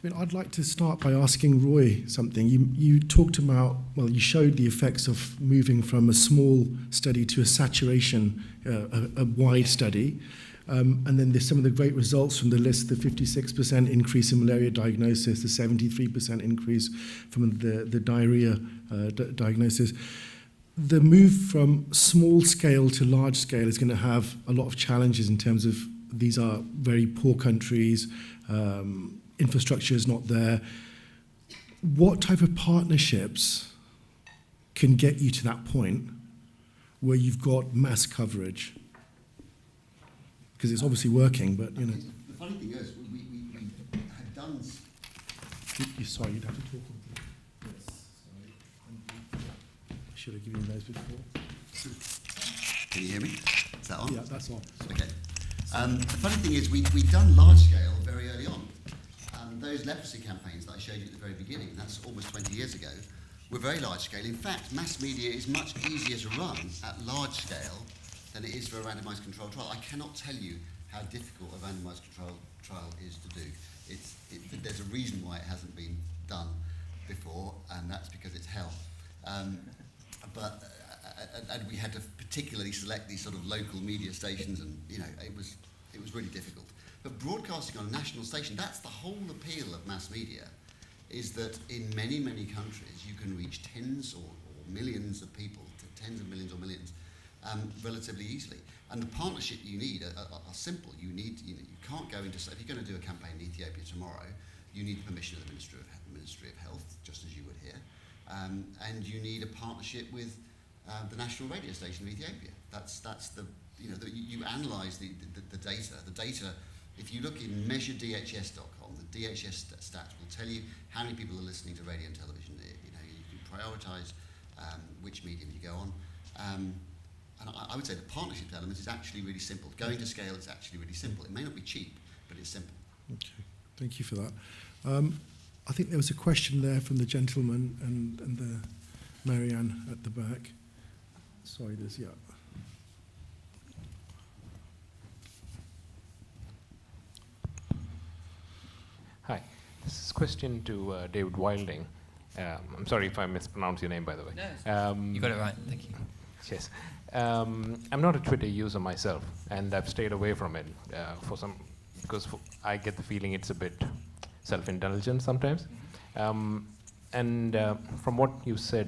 I mean, I'd like to start by asking Roy something. You talked about, well, you showed the effects of moving from a small study to a saturation, a wide study. And then there's some of the great results from the list, the 56% increase in malaria diagnosis, the 73% increase from the diarrhea diagnosis. The move from small scale to large scale is going to have a lot of challenges in terms of these are very poor countries, infrastructure is not there. What type of partnerships can get you to that point where you've got mass coverage? Because it's obviously working, but you know. The funny thing is, we had done. Sorry, you'd have to talk. Yes, sorry. Should have given you those before. Can you hear me? Is that on? Yeah, that's on. Okay. The funny thing is, we'd done large scale very early on. Those leprosy campaigns that I showed you at the very beginning, that's almost 20 years ago, were very large scale. In fact, mass media is much easier to run at large scale than it is for a randomised controlled trial. I cannot tell you how difficult a randomised controlled trial is to do. There's a reason why it hasn't been done before, and that's because it's hell. And we had to particularly select these sort of local media stations, and you know, it was really difficult. But broadcasting on a national station, that's the whole appeal of mass media, is that in many, many countries you can reach tens or millions of people, tens of millions or millions, relatively easily. And the partnership you need are simple. You can't go into, if you're going to do a campaign in Ethiopia tomorrow, you need permission of the Ministry of Health, just as you would here, and you need a partnership with the national radio station of Ethiopia. That's the, you analyse the data. The data, if you look in measuredhs.com, the DHS stats will tell you how many people are listening to radio and television. You can prioritise which medium you go on. And I would say the partnership element is actually really simple. Going to scale is actually really simple. It may not be cheap, but it's simple. Okay, thank you for that. I think there was a question there from the gentleman and the Marianne at the back. Sorry, yeah. Hi, this is a question to David Wilding. I'm sorry if I mispronounce your name, by the way. No, you got it right, thank you. Yes. I'm not a Twitter user myself, and I've stayed away from it because I get the feeling it's a bit self-indulgent sometimes. And from what you said,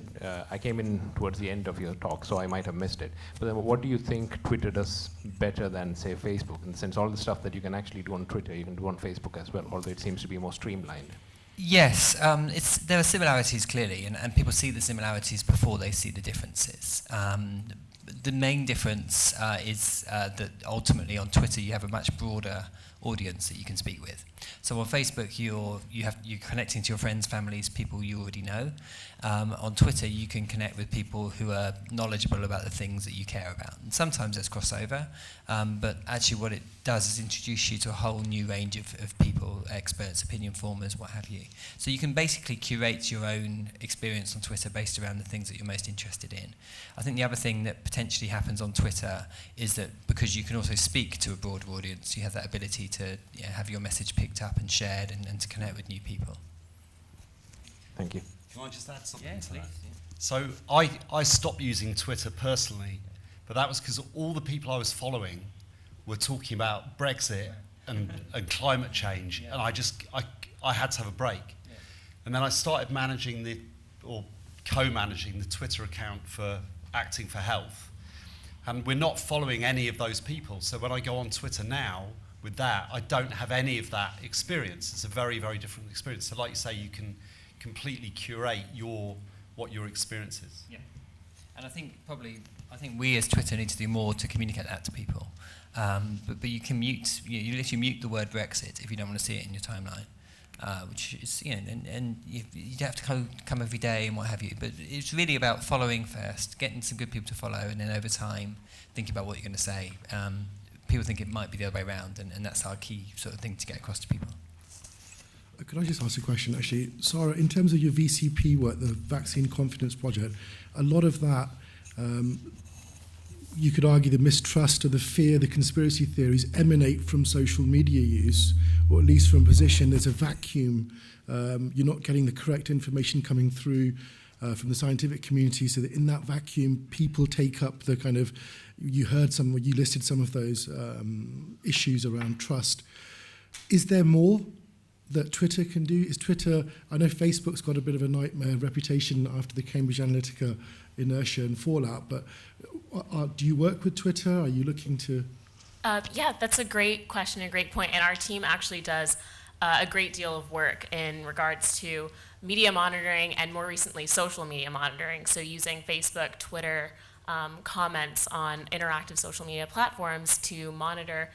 I came in towards the end of your talk, so I might have missed it. But then what do you think Twitter does better than, say, Facebook? In the sense, all the stuff that you can actually do on Twitter, you can do on Facebook as well, although it seems to be more streamlined. Yes, there are similarities clearly, and people see the similarities before they see the differences. The main difference is that ultimately on Twitter you have a much broader audience that you can speak with. So on Facebook you're connecting to your friends, families, people you already know. On Twitter you can connect with people who are knowledgeable about the things that you care about. And sometimes there's crossover, but actually what it does is introduce you to a whole new range of people, experts, opinion formers, what have you. So you can basically curate your own experience on Twitter based around the things that you're most interested in. I think the other thing that potentially happens on Twitter is that because you can also speak to a broader audience, you have that ability to have your message picked up and shared and to connect with new people. Thank you. Can I just add something to please, that? So I stopped using Twitter personally, but that was because all the people I was following were talking about Brexit and climate change, and I had to have a break. Yeah. And then I started managing co-managing the Twitter account for Acting for Health. And we're not following any of those people. So when I go on Twitter now with that, I don't have any of that experience. It's a very, very different experience. So like you say, you can completely curate what your experience is. Yeah. And I think we as Twitter need to do more to communicate that to people. But you can you literally mute the word Brexit if you don't want to see it in your timeline. Which is, and you have to come every day and what have you. But it's really about following first, getting some good people to follow, and then over time, thinking about what you're going to say. People think it might be the other way around, and that's our key sort of thing to get across to people. Could I just ask a question, actually? Sarah, in terms of your VCP work, the Vaccine Confidence Project, a lot of that you could argue the mistrust or the fear, the conspiracy theories emanate from social media use, or at least from a position there's a vacuum. You're not getting the correct information coming through from the scientific community, so that in that vacuum, people take up the kind of, you listed some of those issues around trust. Is there more that Twitter can do? Is Twitter, I know Facebook's got a bit of a nightmare reputation after the Cambridge Analytica inertia and fallout, but do you work with Twitter? Are you looking to? Yeah, that's a great question, a great point. And our team actually does a great deal of work in regards to media monitoring and more recently social media monitoring. So using Facebook, Twitter, comments on interactive social media platforms to monitor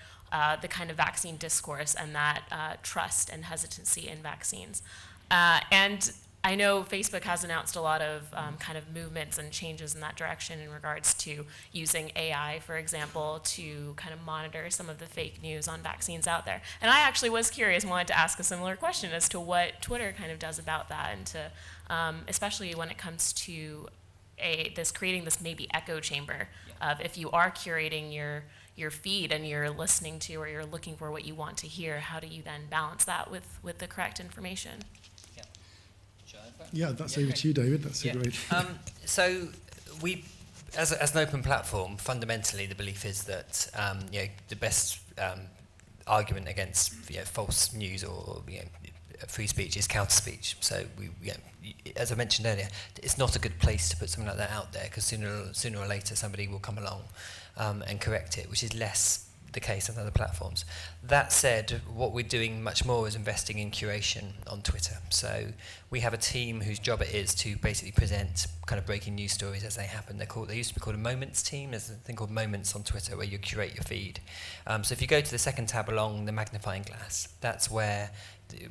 the kind of vaccine discourse and that trust and hesitancy in vaccines. And I know Facebook has announced a lot of kind of movements and changes in that direction in regards to using AI, for example, to kind of monitor some of the fake news on vaccines out there. And I actually was curious and wanted to ask a similar question as to what Twitter kind of does about that, and to, especially when it comes to creating this maybe echo chamber of, if you are curating your feed and you're listening to or you're looking for what you want to hear, how do you then balance that with the correct information? Yeah, that's over to you, David. That's a great. So we, as an open platform, fundamentally the belief is that the best argument against false news or free speech is counter speech. So we, as I mentioned earlier, it's not a good place to put something like that out there, because sooner or later somebody will come along and correct it, which is less the case on other platforms. That said, what we're doing much more is investing in curation on Twitter. So we have a team whose job it is to basically present kind of breaking news stories as they happen. They used to be called a Moments team. There's a thing called Moments on Twitter where you curate your feed. So if you go to the second tab along the magnifying glass, that's where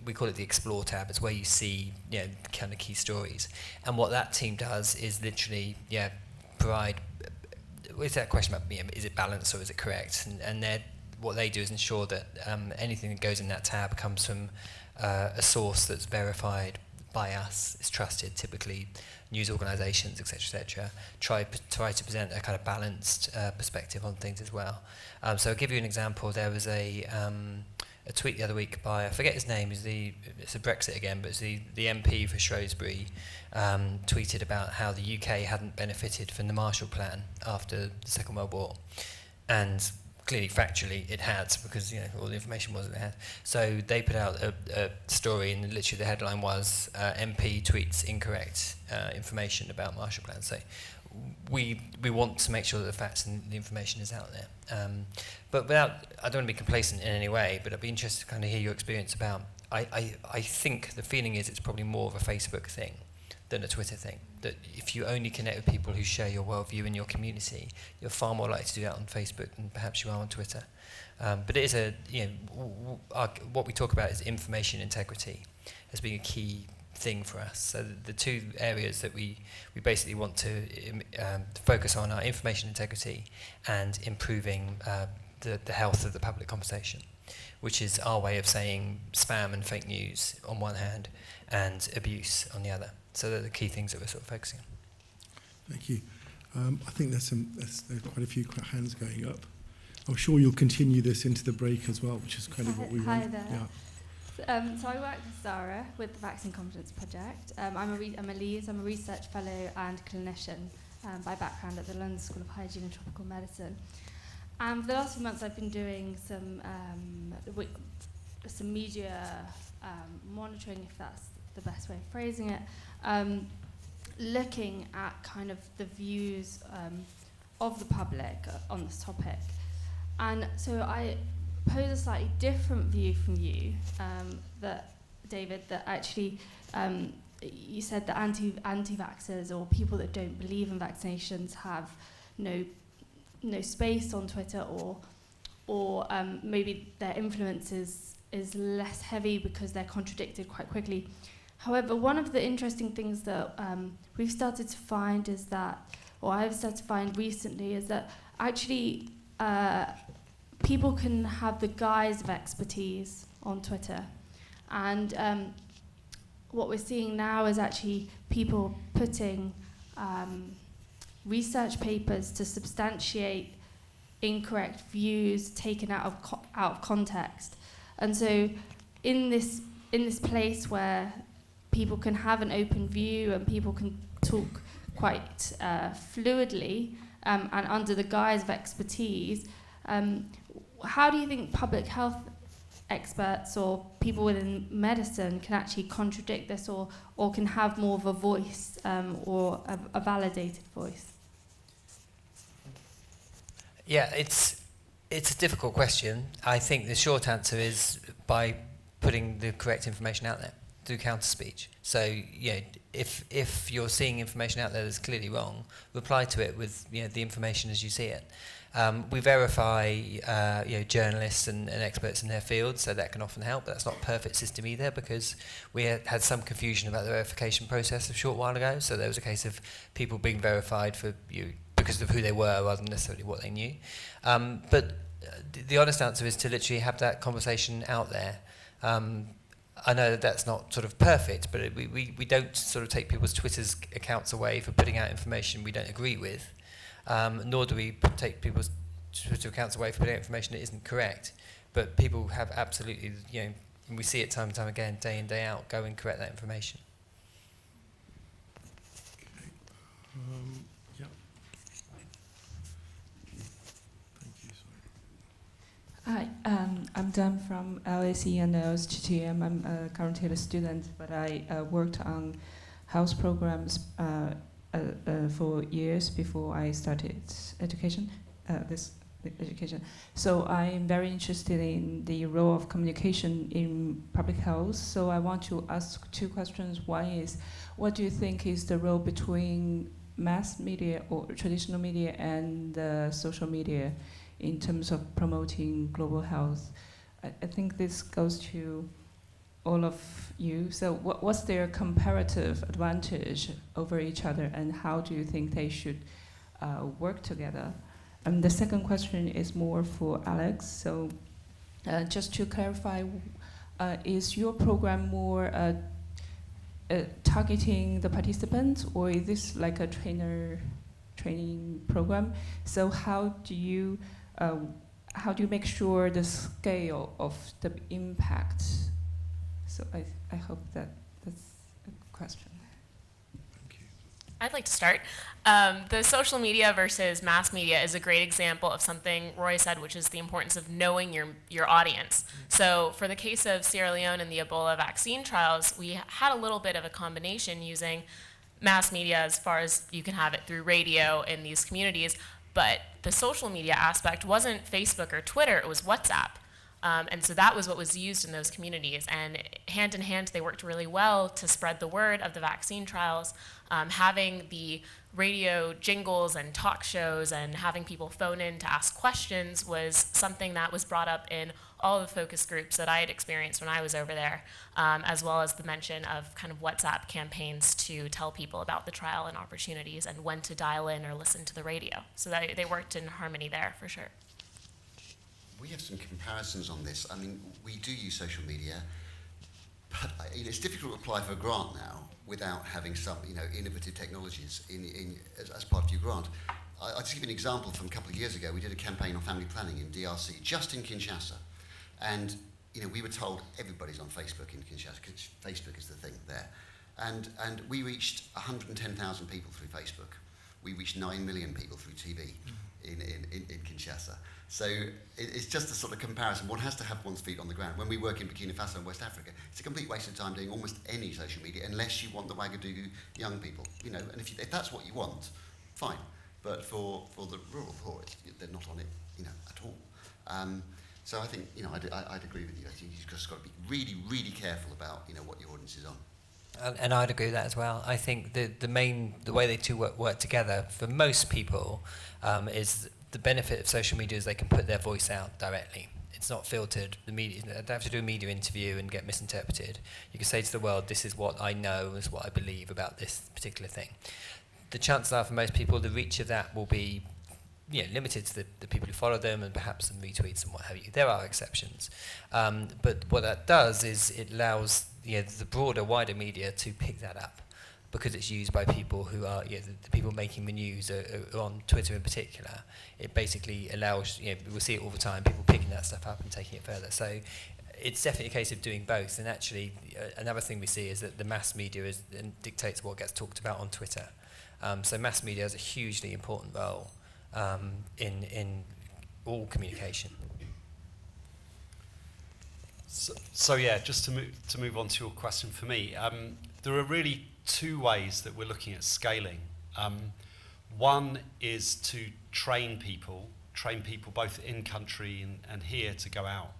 we call it the Explore tab. It's where you see kind of key stories. And what that team does is literally provide. Is that a question about is it balanced or is it correct? And what they do is ensure that anything that goes in that tab comes from a source that's verified by us, is trusted, typically news organisations, etc., try to present a kind of balanced perspective on things as well. So I'll give you an example. There was a tweet the other week by, I forget his name, it's a Brexit again, but it's the MP for Shrewsbury, tweeted about how the UK hadn't benefited from the Marshall Plan after the Second World War. And clearly, factually, it had, because all the information was that it had. So they put out a story, and literally the headline was, MP tweets incorrect information about Marshall Plan. So we want to make sure that the facts and the information is out there. But I don't want to be complacent in any way, but I'd be interested to kind of hear your experience about, I think the feeling is it's probably more of a Facebook thing than a Twitter thing. That if you only connect with people who share your worldview in your community, you're far more likely to do that on Facebook than perhaps you are on Twitter. But it is what we talk about is information integrity as being a key thing for us. So the two areas that we basically want to focus on are information integrity and improving the health of the public conversation, which is our way of saying spam and fake news on one hand and abuse on the other. So they're the key things that we're sort of focusing on. Thank you. I think there's quite a few hands going up. I'm sure you'll continue this into the break as well, which is kind of what we want. Hi there. Yeah. So I work with Zara with the Vaccine Confidence Project. I'm a research fellow and clinician by background at the London School of Hygiene and Tropical Medicine. And for the last few months, I've been doing some media monitoring, if that's the best way of phrasing it, looking at kind of the views of the public on this topic. And so I pose a slightly different view from you, David, that actually you said that anti-vaxxers or people that don't believe in vaccinations have no space on Twitter, or maybe their influence is less heavy because they're contradicted quite quickly. However, one of the interesting things that we've started to find is that, or I've started to find recently, is that actually people can have the guise of expertise on Twitter. And what we're seeing now is actually people putting research papers to substantiate incorrect views taken out of context. And so in this place where people can have an open view and people can talk quite fluidly and under the guise of expertise, how do you think public health experts or people within medicine can actually contradict this or can have more of a voice or a validated voice? Yeah, it's a difficult question. I think the short answer is by putting the correct information out there through counter speech. So if you're seeing information out there that's clearly wrong, reply to it with the information as you see it. We verify journalists and experts in their field, so that can often help. But that's not a perfect system either, because we had some confusion about the verification process a short while ago. So there was a case of people being verified for because of who they were rather than necessarily what they knew. But the honest answer is to literally have that conversation out there. I know that that's not sort of perfect, but we don't sort of take people's Twitter's accounts away for putting out information we don't agree with, nor do we take people's Twitter accounts away for putting out information that isn't correct. But people have absolutely, and we see it time and time again, day in, day out, go and correct that information. Yeah. Thank you. Sorry. Hi, I'm Dan from LSE and ISNTD. I'm currently a student, but I worked on health programs for years before I started education. So I'm very interested in the role of communication in public health. So I want to ask two questions. One is, what do you think is the role between mass media or traditional media and social media in terms of promoting global health? I think this goes to all of you. So what's their comparative advantage over each other, and how do you think they should work together? And the second question is more for Alex. So just to clarify, is your program more targeting the participants, or is this like a training program? So how do you make sure the scale of the impact? So I hope that's a question. I'd like to start. The social media versus mass media is a great example of something Roy said, which is the importance of knowing your audience. So for the case of Sierra Leone and the Ebola vaccine trials, we had a little bit of a combination using mass media as far as you can have it through radio in these communities, but the social media aspect wasn't Facebook or Twitter, it was WhatsApp. And so that was what was used in those communities. And hand in hand, they worked really well to spread the word of the vaccine trials. Having the radio jingles and talk shows and having people phone in to ask questions was something that was brought up in all the focus groups that I had experienced when I was over there, as well as the mention of kind of WhatsApp campaigns to tell people about the trial and opportunities and when to dial in or listen to the radio. So they worked in harmony there for sure. We have some comparisons on this. I mean, we do use social media, but it's difficult to apply for a grant now without having some, innovative technologies as part of your grant. I'll just give you an example from a couple of years ago. We did a campaign on family planning in DRC, just in Kinshasa. And, we were told everybody's on Facebook in Kinshasa, because Facebook is the thing there. And we reached 110,000 people through Facebook. We reached 9 million people through TV in Kinshasa. So it's just a sort of comparison. One has to have one's feet on the ground. When we work in Burkina Faso and West Africa, it's a complete waste of time doing almost any social media unless you want the Ouagadougou young people. And if that's what you want, fine. But for the rural poor, they're not on it, at all. So I think, I'd agree with you. I think you've just got to be really, really careful about, what your audience is on. And I'd agree with that as well. I think the way they two work together for most people is the benefit of social media is they can put their voice out directly. It's not filtered. The media, they don't have to do a media interview and get misinterpreted. You can say to the world, this is what I know, this is what I believe about this particular thing. The chances are for most people, the reach of that will be limited to the people who follow them and perhaps some retweets and what have you. There are exceptions. But what that does is it allows the broader, wider media to pick that up. because it's used by people who are, the people making the news are on Twitter in particular. It basically allows, we'll see it all the time, people picking that stuff up and taking it further. So it's definitely a case of doing both. And actually, another thing we see is that the mass media dictates what gets talked about on Twitter. So mass media has a hugely important role in all communication. So yeah, just to move on to your question for me, there are really two ways that we're looking at scaling. One is to train people both in country and here to go out.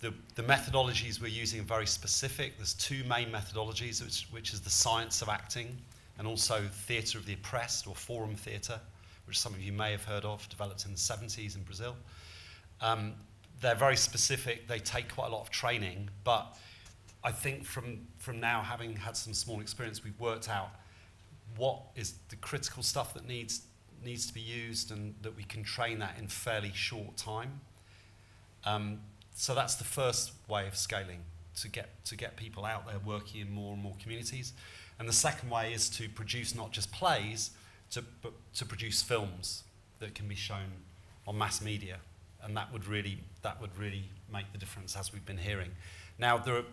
The methodologies we're using are very specific. There's two main methodologies, which is the science of acting and also theatre of the oppressed, or forum theatre, which some of you may have heard of, developed in the 70s in Brazil. They're very specific, they take quite a lot of training, but I think from now, having had some small experience, we've worked out what is the critical stuff that needs to be used, and that we can train that in fairly short time. So that's the first way of scaling, to get people out there working in more and more communities. And the second way is to produce not just plays, but to produce films that can be shown on mass media, and that would really make the difference, as we've been hearing. Now, the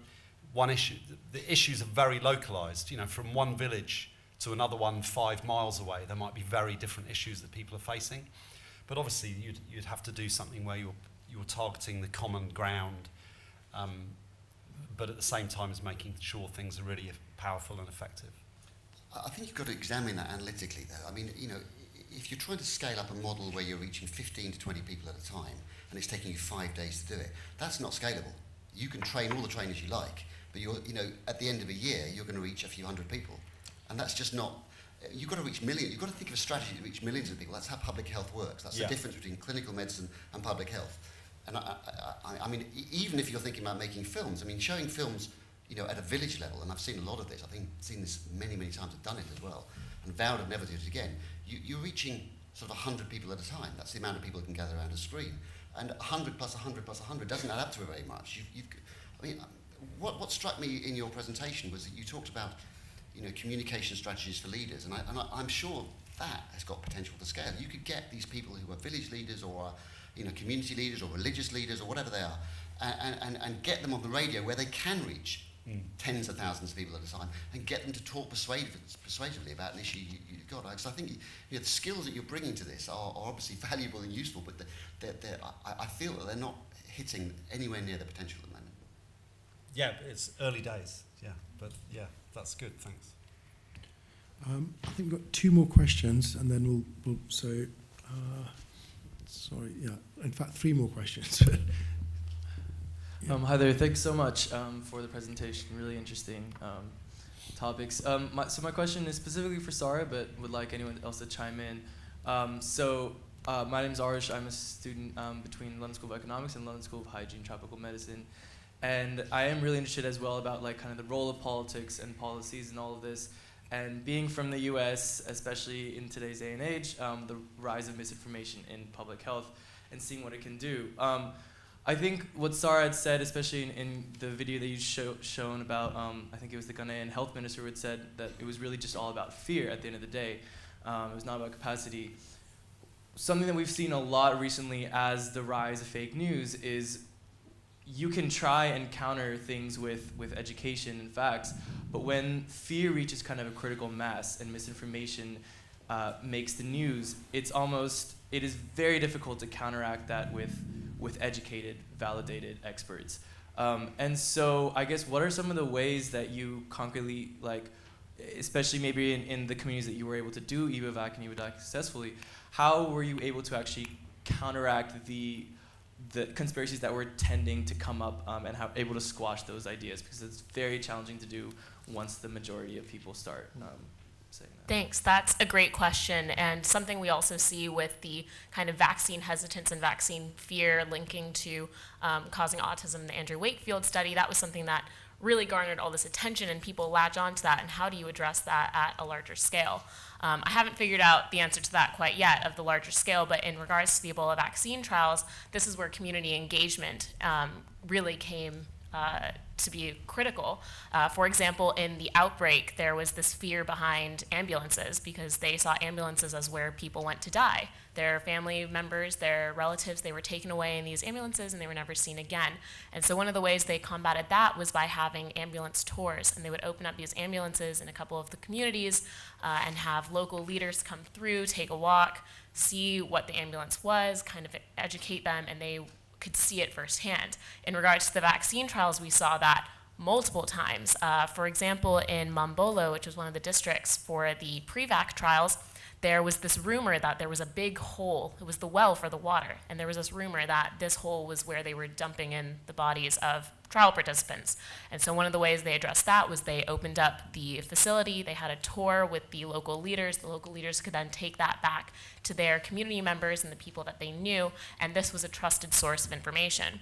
issues are very localized. From one village to another one 5 miles away, there might be very different issues that people are facing. But obviously, you'd have to do something where you're targeting the common ground, but at the same time as making sure things are really powerful and effective. I think you've got to examine that analytically, though. I mean, if you're trying to scale up a model where you're reaching 15 to 20 people at a time, and it's taking you 5 days to do it, that's not scalable. You can train all the trainers you like, but at the end of a year, you're going to reach a few hundred people. And that's just not, you've got to reach millions. You've got to think of a strategy to reach millions of people. That's how public health works. That's the difference between clinical medicine and public health. And I mean, even if you're thinking about making films, showing films, at a village level, and I've seen a lot of this, I've seen this many, many times, I've done it as well, and vowed I'd never do it again. You're reaching sort of 100 people at a time. That's the amount of people who can gather around a screen. And 100 plus 100 plus 100 doesn't add up to very much. What struck me in your presentation was that you talked about, communication strategies for leaders, and I'm sure that has got potential to scale. You could get these people who are village leaders or are, community leaders or religious leaders or whatever they are, and get them on the radio where they can reach tens of thousands of people at a time, and get them to talk persuasively about an issue you've got. So I think the skills that you're bringing to this are obviously valuable and useful, but I feel that they're not hitting anywhere near the potential at the moment. Yeah, it's early days. Yeah, but yeah, that's good. Thanks. I think we've got 2 more questions, and then we'll in fact 3 more questions. Hi there, thanks so much for the presentation, really interesting topics. So my question is specifically for Sarah, but would like anyone else to chime in. My name is Arish, I'm a student between London School of Economics and London School of Hygiene and Tropical Medicine. And I am really interested as well about kind of the role of politics and policies and all of this. And being from the US, especially in today's day and age, the rise of misinformation in public health and seeing what it can do. I think what Sarah had said, especially in the video that you shown about, I think it was the Ghanaian health minister who had said that it was really just all about fear at the end of the day. It was not about capacity. Something that we've seen a lot recently as the rise of fake news is you can try and counter things with education and facts, but when fear reaches kind of a critical mass and misinformation makes the news, it is very difficult to counteract that with educated, validated experts. And so I guess what are some of the ways that you concretely, especially maybe in the communities that you were able to do EVAVAC and EVADAC successfully, how were you able to actually counteract the conspiracies that were tending to come up and able to squash those ideas? Because it's very challenging to do once the majority of people start saying that. Thanks. That's a great question, and something we also see with the kind of vaccine hesitance and vaccine fear linking to causing autism, the Andrew Wakefield study. That was something that really garnered all this attention, and people latch onto that, and how do you address that at a larger scale? I haven't figured out the answer to that quite yet of the larger scale, but in regards to the Ebola vaccine trials, this is where community engagement really came to be critical. For example, in the outbreak, there was this fear behind ambulances because they saw ambulances as where people went to die. Their family members, their relatives, they were taken away in these ambulances and they were never seen again. And so one of the ways they combated that was by having ambulance tours. And they would open up these ambulances in a couple of the communities and have local leaders come through, take a walk, see what the ambulance was, kind of educate them, and they could see it firsthand. In regards to the vaccine trials, we saw that multiple times. For example, in Mambolo, which was one of the districts for the pre-vac trials, there was this rumor that there was a big hole. It was the well for the water. And there was this rumor that this hole was where they were dumping in the bodies of trial participants. And so one of the ways they addressed that was they opened up the facility. They had a tour with the local leaders. The local leaders could then take that back to their community members and the people that they knew. And this was a trusted source of information.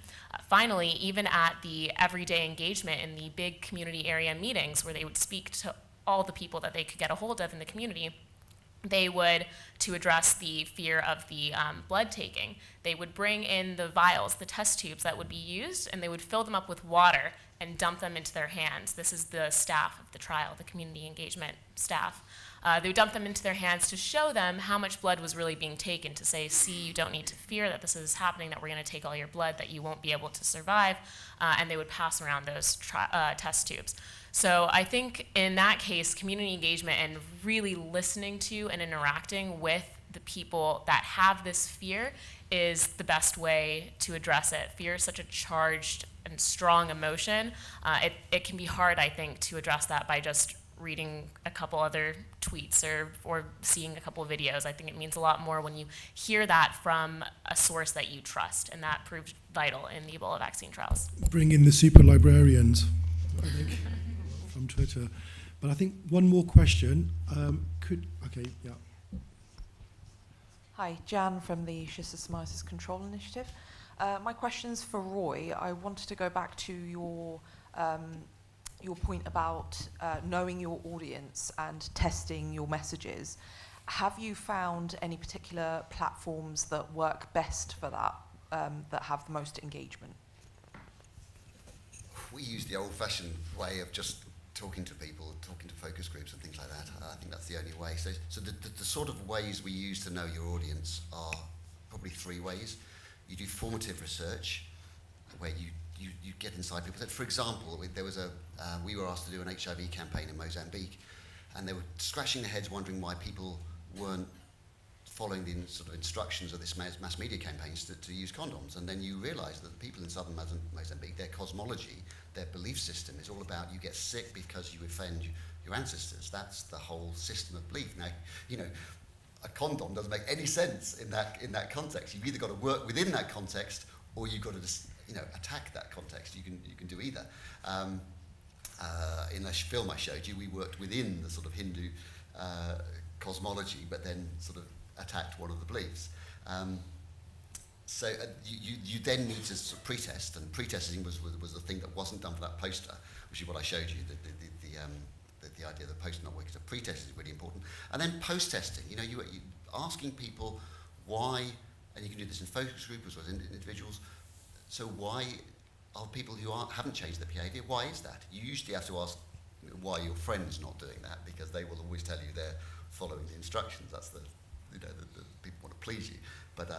Finally, even at the everyday engagement in the big community area meetings where they would speak to all the people that they could get a hold of in the community, they would, to address the fear of the blood taking, they would bring in the vials, the test tubes that would be used, and they would fill them up with water and dump them into their hands. This is the staff of the trial, the community engagement staff. They would dump them into their hands to show them how much blood was really being taken, to say, see, you don't need to fear that this is happening, that we're going to take all your blood, that you won't be able to survive, and they would pass around those test tubes. So I think in that case, community engagement and really listening to and interacting with the people that have this fear is the best way to address it. Fear is such a charged and strong emotion. It can be hard, I think, to address that by just reading a couple other tweets or seeing a couple of videos. I think it means a lot more when you hear that from a source that you trust, and that proved vital in the Ebola vaccine trials. Bring in the super librarians, I think, from Twitter. But I think one more question. Hi, Jan from the Schistosomiasis Control Initiative. My question's for Roy. I wanted to go back to your point about knowing your audience and testing your messages. Have you found any particular platforms that work best for that, that have the most engagement? We use the old-fashioned way of just talking to people, talking to focus groups and things like that. I think that's the only way. So the sort of ways we use to know your audience are probably three ways. You do formative research, where you get inside people. For example, there was we were asked to do an HIV campaign in Mozambique, and they were scratching their heads wondering why people weren't following the sort of instructions of this mass media campaigns to use condoms. And then you realise that the people in southern Mozambique, their cosmology, their belief system is all about you get sick because you offend your ancestors. That's the whole system of belief. Now, you know, a condom doesn't make any sense in that context. You've either got to work within that context, or you've got to just, attack that context. You can do either. In the film I showed you, we worked within the sort of Hindu cosmology, but then sort of attacked one of the beliefs. So you then need to sort of pre-test, and pre-testing was the thing that wasn't done for that poster, which is what I showed you. The idea that post not working. So pre-test is really important, and then post-testing. You asking people why, and you can do this in focus group as well as in individuals. So why are people who haven't changed their behaviour? Why is that? You usually have to ask why your friend's not doing that, because they will always tell you they're following the instructions. That's the people want to please you. But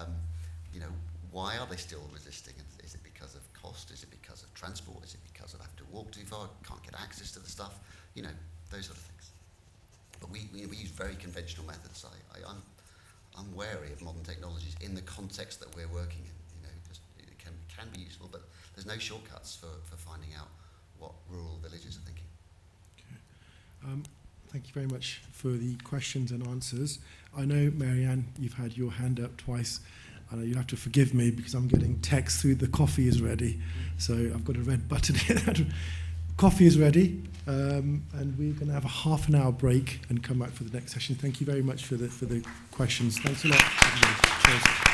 why are they still resisting? Is it because of cost? Is it because of transport? Is it because of having to walk too far? Can't get access to the stuff? Those sort of things. But we use very conventional methods. I'm wary of modern technologies in the context that we're working in. It can be useful, but there's no shortcuts for finding out what rural villages are thinking. Okay. Thank you very much for the questions and answers. I know, Marianne, you've had your hand up twice. I know you'll have to forgive me because I'm getting text through the coffee is ready. So I've got a red button here. Coffee is ready, and we're going to have a half an hour break and come back for the next session. Thank you very much for the questions. Thanks a lot. Cheers.